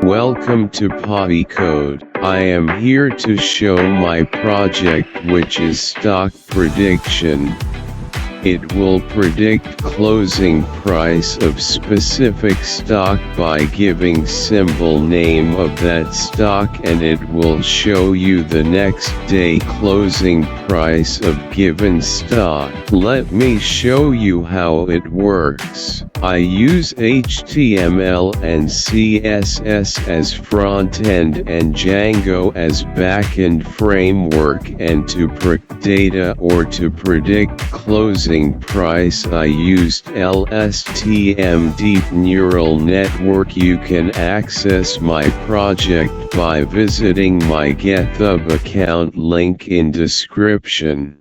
Welcome to Potty Code. I am here to show my project, which is stock prediction. It will predict closing price of specific stock by giving symbol name of that stock, and it will show you the next day closing price of given stock. Let me show you how it works. I use HTML and CSS as front-end and Django as back-end framework, and to predict data or to predict closing price I used LSTM Deepneural network. You can access my project by visiting my GitHub account, link in description.